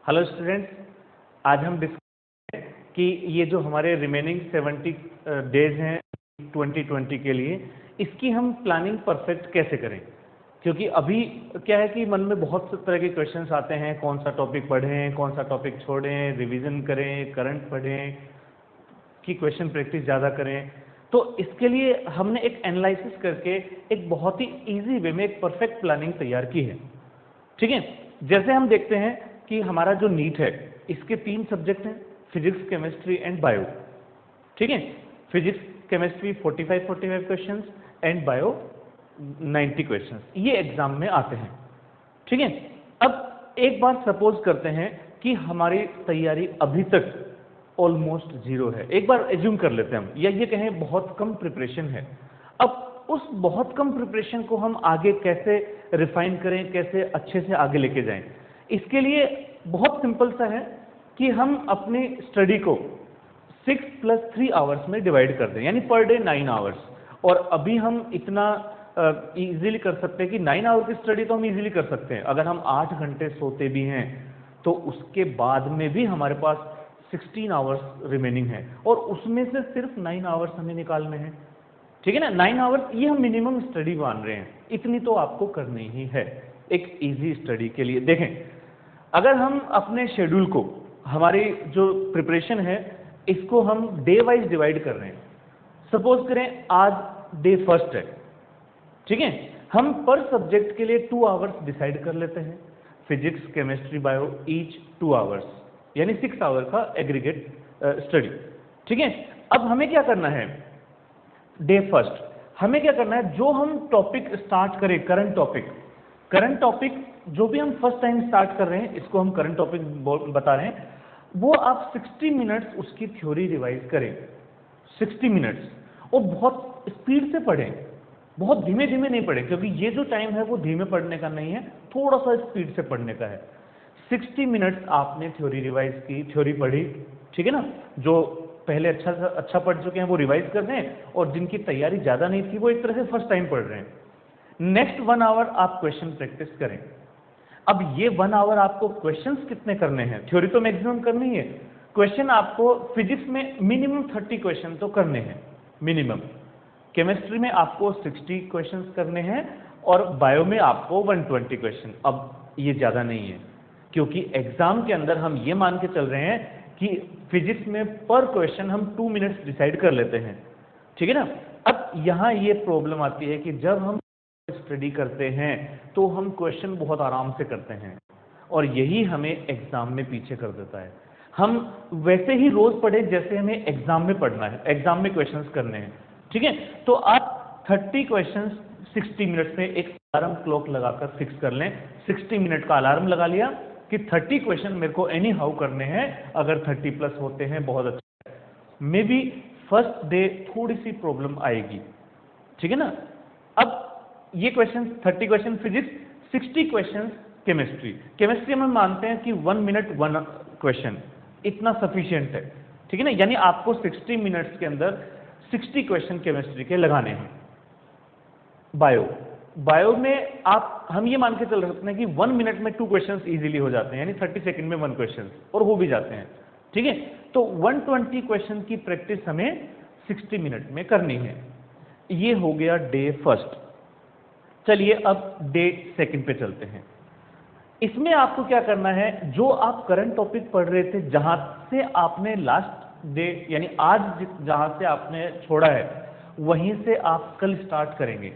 Hello students, आज हम discuss करें कि ये जो हमारे रिमेनिंग 70 डेज हैं 2020 के लिए, इसकी हम प्लानिंग परफेक्ट कैसे करें। क्योंकि अभी क्या है कि मन में बहुत तरह के क्वेश्चंस आते हैं, कौन सा टॉपिक पढ़ें, कौन सा टॉपिक छोड़ें, रिवीजन करें, करंट पढ़ें कि क्वेश्चन प्रैक्टिस ज़्यादा करें। तो इसके लिए हमने एक एनालिसिस करके एक बहुत ही ईजी वे में एक परफेक्ट प्लानिंग तैयार की है। ठीक है, जैसे हम देखते हैं कि हमारा जो नीट है इसके 3 सब्जेक्ट हैं, फिजिक्स, केमिस्ट्री एंड बायो। ठीक है, physics chemistry 45 questions and bio 90 questions, ये एग्जाम में आते हैं। ठीक है, अब एक बार सपोज करते हैं कि हमारी तैयारी अभी तक ऑलमोस्ट जीरो है। एक बार एज्यूम कर लेते हैं हम, या ये कहें बहुत कम प्रिपरेशन है। अब उस बहुत कम प्रिपरेशन को हम आगे कैसे रिफाइन करें, कैसे अच्छे से आगे लेके जाएं। इसके लिए बहुत सिंपल सा है कि हम अपनी स्टडी को 6 + 3 आवर्स में डिवाइड कर दें, यानी पर डे 9 आवर्स। और अभी हम इतना इजीली कर सकते हैं कि 9 आवर की स्टडी तो हम इजीली कर सकते हैं। अगर हम 8 घंटे सोते भी हैं तो उसके बाद में भी हमारे पास 16 आवर्स रिमेनिंग है, और उसमें से सिर्फ 9 आवर्स हमें निकालने हैं। ठीक है ना, 9 आवर्स ये हम मिनिमम स्टडी मान रहे हैं, इतनी तो आपको करनी ही है एक इजी स्टडी के लिए। देखें, अगर हम अपने शेड्यूल को, हमारी जो प्रिपरेशन है, इसको हम डे वाइज डिवाइड कर रहे हैं। सपोज करें आज डे फर्स्ट है। ठीक है, हम पर सब्जेक्ट के लिए 2 आवर्स डिसाइड कर लेते हैं। Physics, chemistry, bio each 2 hours, यानी 6 आवर का एग्रीगेट स्टडी। ठीक है, अब हमें क्या करना है, डे फर्स्ट हमें क्या करना है, जो हम टॉपिक स्टार्ट करें, करंट टॉपिक जो भी हम फर्स्ट टाइम स्टार्ट कर रहे हैं, इसको हम करंट टॉपिक बता रहे हैं, वो आप 60 मिनट्स उसकी थ्योरी रिवाइज करें। 60 मिनट्स, और बहुत स्पीड से पढ़ें, बहुत धीमे धीमे नहीं पढ़ें, क्योंकि ये जो टाइम है वो धीमे पढ़ने का नहीं है, थोड़ा सा स्पीड से पढ़ने का है। 60 मिनट्स आपने थ्योरी रिवाइज की, थ्योरी पढ़ी। ठीक है ना, जो पहले अच्छा पढ़ चुके हैं वो रिवाइज कर दें, और जिनकी तैयारी ज़्यादा नहीं थी वो एक तरह से फर्स्ट टाइम पढ़ रहे हैं। नेक्स्ट 1 आवर आप क्वेश्चन प्रैक्टिस करें। अब ये 1 आवर आपको क्वेश्चंस कितने करने हैं, थ्योरी तो मैक्सिमम करनी है, क्वेश्चन आपको फिजिक्स में मिनिमम 30 क्वेश्चन तो करने हैं मिनिमम, केमिस्ट्री में आपको 60 क्वेश्चंस करने हैं, और बायो में आपको 120 क्वेश्चन। अब ये ज़्यादा नहीं है, क्योंकि एग्जाम के अंदर हम ये मान के चल रहे हैं कि फिजिक्स में पर क्वेश्चन हम 2 मिनट्स डिसाइड कर लेते हैं। ठीक है ना, अब यहाँ ये प्रॉब्लम आती है कि जब हम स्टडी करते हैं तो हम क्वेश्चन बहुत आराम से करते हैं, और यही हमें एग्जाम में पीछे कर देता है। हम वैसे ही रोज पढ़े जैसे हमें एग्जाम में पढ़ना है, एग्जाम में क्वेश्चंस करने हैं। ठीक है, तो आप 30 क्वेश्चंस 60 मिनट्स में एक अलार्म क्लॉक लगाकर फिक्स कर लें। 60 मिनट का अलार्म लगा लिया कि 30 क्वेश्चन मेरे को एनी हाउ करने हैं। अगर 30+ होते हैं बहुत अच्छा है, मे बी फर्स्ट डे थोड़ी सी प्रॉब्लम आएगी। ठीक है ना, अब ये question 30 question physics, 60 question chemistry में मानते हैं कि 1 मिनट 1 क्वेश्चन इतना सफिशिएंट है। ठीक है ना, यानी आपको 60 मिनट्स के अंदर 60 क्वेश्चन केमिस्ट्री के लगाने हैं। बायो में हम ये मान के चल सकते हैं कि 1 मिनट में 2 क्वेश्चंस इजीली हो जाते हैं, यानी 30 सेकंड में 1 क्वेश्चन, और हो भी जाते हैं। ठीक है, तो 120 क्वेश्चन की प्रैक्टिस हमें 60 मिनट में करनी है। ये हो गया डे फर्स्ट। चलिए अब डे सेकंड पे चलते हैं। इसमें आपको क्या करना है, जो आप करंट टॉपिक पढ़ रहे थे, जहां से आपने लास्ट डे यानी आज जहां से आपने छोड़ा है, वहीं से आप कल स्टार्ट करेंगे,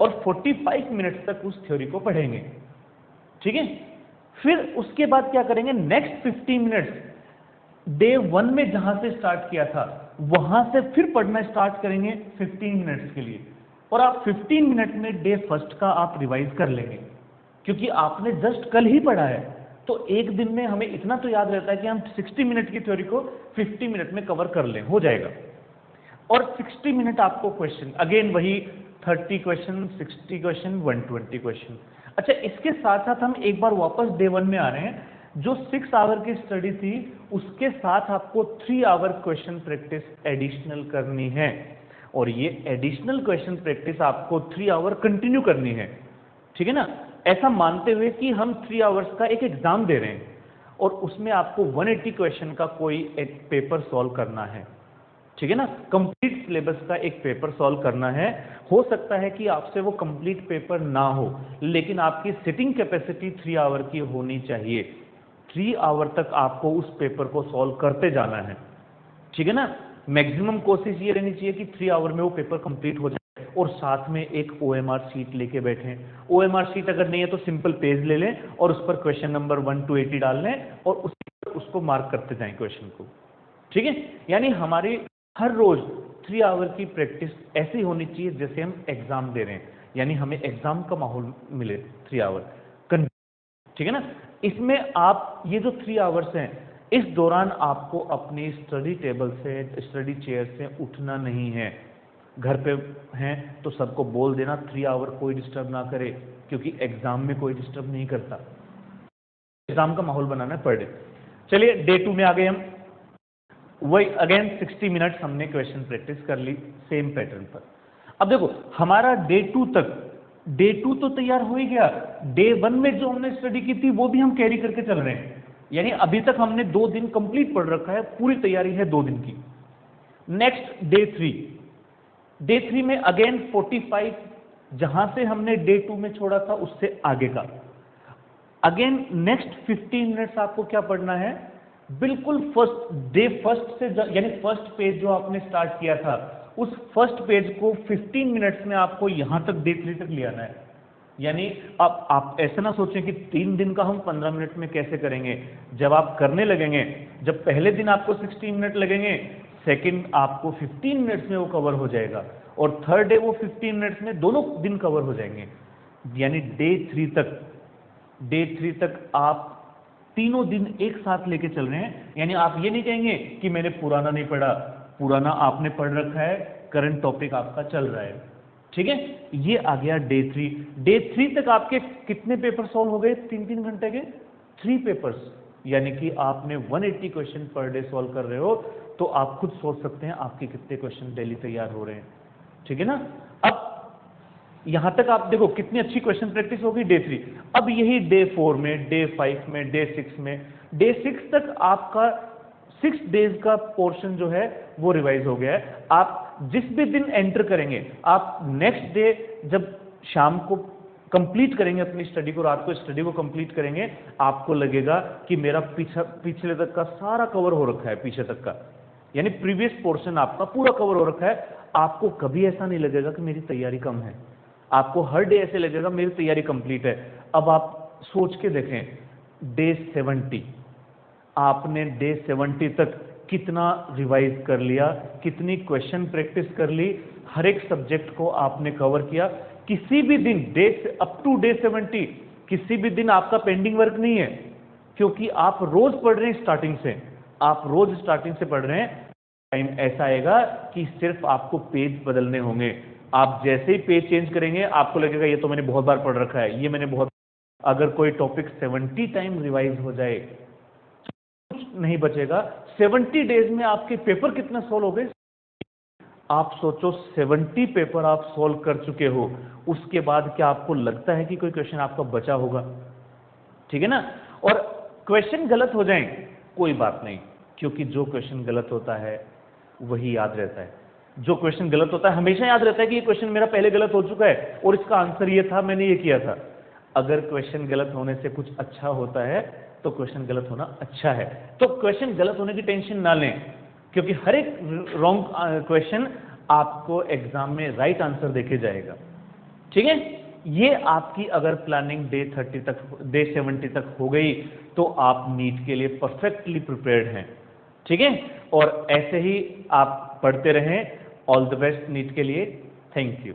और 45 मिनट तक उस थ्योरी को पढ़ेंगे। ठीक है, फिर उसके बाद क्या करेंगे, नेक्स्ट 50 मिनट्स डे 1 में जहां से स्टार्ट किया था वहां से फिर पढ़ना स्टार्ट करेंगे 15 मिनट्स के लिए, और आप 15 मिनट में डे फर्स्ट का आप रिवाइज कर लेंगे, क्योंकि आपने जस्ट कल ही पढ़ा है। तो एक दिन में हमें इतना तो याद रहता है कि हम 60 मिनट की थ्योरी को 50 मिनट में कवर कर लें, हो जाएगा। और 60 मिनट आपको क्वेश्चन, अगेन वही 30 क्वेश्चन, 60 क्वेश्चन, 120 क्वेश्चन। अच्छा, इसके साथ साथ हम एक बार वापस डे 1 में आ रहे हैं। जो 6 आवर की स्टडी थी उसके साथ आपको 3 आवर क्वेश्चन प्रैक्टिस एडिशनल करनी है, और ये एडिशनल क्वेश्चन प्रैक्टिस आपको 3 आवर कंटिन्यू करनी है। ठीक है ना, ऐसा मानते हुए कि हम 3 आवर्स का एक एग्जाम दे रहे हैं, और उसमें आपको 180 क्वेश्चन का कोई एक पेपर सॉल्व करना है, ठीक है ना, कंप्लीट सिलेबस का एक पेपर सॉल्व करना है। हो सकता है कि आपसे वो कंप्लीट पेपर ना हो, लेकिन आपकी सिटिंग कैपेसिटी 3 आवर की होनी चाहिए। 3 आवर तक आपको उस पेपर को सॉल्व करते जाना है, ठीक है ना। मैक्सिमम कोशिश ये रहनी चाहिए कि 3 आवर में वो पेपर कंप्लीट हो जाए, और साथ में एक OMR शीट लेके बैठें। OMR शीट अगर नहीं है तो सिंपल पेज ले लें और उस पर क्वेश्चन नंबर 1 to 80 डाल लें और उसको मार्क करते जाएं क्वेश्चन को, ठीक है। यानी हमारी हर रोज 3 आवर की प्रैक्टिस ऐसी होनी चाहिए जैसे हम एग्जाम दे रहे हैं, यानी हमें एग्जाम का माहौल मिले 3 आवर, ठीक है ना। इसमें आप ये जो 3 आवर्स हैं, इस दौरान आपको अपनी स्टडी टेबल से, स्टडी चेयर से उठना नहीं है। घर पे हैं तो सबको बोल देना 3 आवर कोई डिस्टर्ब ना करे, क्योंकि एग्जाम में कोई डिस्टर्ब नहीं करता। एग्जाम का माहौल बनाना है पर डे। चलिए डे 2 में आ गए हम। वही अगेन 60 मिनट्स हमने क्वेश्चन प्रैक्टिस कर ली सेम पैटर्न पर। अब देखो हमारा डे 2 तक, डे 2 तो तैयार हो ही गया। डे 1 में जो हमने स्टडी की थी वो भी हम कैरी करके चल रहे हैं, यानी अभी तक हमने 2 दिन कंप्लीट पढ़ रखा है, पूरी तैयारी है 2 दिन की। नेक्स्ट डे 3, डे 3 में अगेन 45, जहां से हमने डे 2 में छोड़ा था उससे आगे का। अगेन नेक्स्ट 15 मिनट्स आपको क्या पढ़ना है, बिल्कुल फर्स्ट से यानी फर्स्ट पेज जो आपने स्टार्ट किया था उस फर्स्ट पेज को 15 मिनट्स में आपको यहां तक डे 3 तक ले आना है। यानी अब आप ऐसा ना सोचें कि 3 दिन का हम 15 मिनट में कैसे करेंगे। जब आप करने लगेंगे, जब पहले दिन आपको 60 मिनट लगेंगे, सेकंड आपको 15 मिनट्स में वो कवर हो जाएगा, और थर्ड डे वो 15 मिनट्स में दोनों दिन कवर हो जाएंगे। यानी डे 3 तक आप तीनों दिन एक साथ लेके चल रहे हैं। यानी आप ये नहीं कहेंगे कि मैंने पुराना नहीं पढ़ा, पुराना आपने पढ़ रखा है, करंट टॉपिक आपका चल रहा है, ठीक है। ये आ गया डे 3। डे 3 तक आपके कितने पेपर सॉल्व हो गए 3-3 घंटे के? 3 पेपर्स, यानी कि आपने 180 क्वेश्चन पर डे सॉल्व कर रहे हो, तो आप खुद सोच सकते हैं आपके कितने क्वेश्चन डेली तैयार हो रहे हैं, ठीक है ना। अब यहां तक आप देखो कितनी अच्छी क्वेश्चन प्रैक्टिस होगी डे 3। अब यही डे 4 में, डे 5 में, डे 6 में, डे 6 तक आपका 6 डेज का पोर्शन जो है वो रिवाइज हो गया है। आप जिस भी दिन एंटर करेंगे, आप नेक्स्ट डे जब शाम को कंप्लीट करेंगे अपनी स्टडी को, रात को स्टडी को कंप्लीट करेंगे, आपको लगेगा कि मेरा पिछले तक का सारा कवर हो रखा है, पीछे तक का, यानी प्रीवियस पोर्शन आपका पूरा कवर हो रखा है। आपको कभी ऐसा नहीं लगेगा कि मेरी तैयारी कम है, आपको हर डे ऐसे लगेगा मेरी तैयारी कंप्लीट है। अब आप सोच के देखें, डे 70, आपने डे 70 तक कितना रिवाइज कर लिया, कितनी क्वेश्चन प्रैक्टिस कर ली, हर एक सब्जेक्ट को आपने कवर किया। किसी भी दिन अप टू डे 70 किसी भी दिन आपका पेंडिंग वर्क नहीं है, क्योंकि आप रोज पढ़ रहे हैं स्टार्टिंग से, आप रोज स्टार्टिंग से पढ़ रहे हैं। टाइम ऐसा आएगा कि सिर्फ आपको पेज बदलने होंगे। आप जैसे ही पेज चेंज करेंगे आपको लगेगा ये तो मैंने बहुत बार पढ़ रखा है, ये मैंने बहुत। अगर कोई टॉपिक 70 टाइम रिवाइज हो जाए कुछ नहीं बचेगा। 70 डेज में आपके पेपर कितने सॉल्व हो गए? आप सोचो 70 पेपर आप सॉल्व कर चुके हो, उसके बाद क्या आपको लगता है कि कोई क्वेश्चन आपका बचा होगा? ठीक है ना। और क्वेश्चन गलत हो जाएं कोई बात नहीं, क्योंकि जो क्वेश्चन गलत होता है वही याद रहता है। जो क्वेश्चन गलत होता है हमेशा याद रहता है कि ये क्वेश्चन मेरा पहले गलत हो चुका है और इसका आंसर ये था, मैंने ये किया था। अगर क्वेश्चन गलत होने से कुछ अच्छा होता है तो क्वेश्चन गलत होना अच्छा है। तो क्वेश्चन गलत होने की टेंशन ना लें, क्योंकि हर एक रॉन्ग क्वेश्चन आपको एग्जाम में राइट आंसर देके जाएगा, ठीक है। ये आपकी अगर प्लानिंग डे 70 तक हो गई तो आप नीट के लिए परफेक्टली प्रिपेयर्ड हैं, ठीक है। और ऐसे ही आप पढ़ते रहें। ऑल द बेस्ट नीट के लिए। Thank you.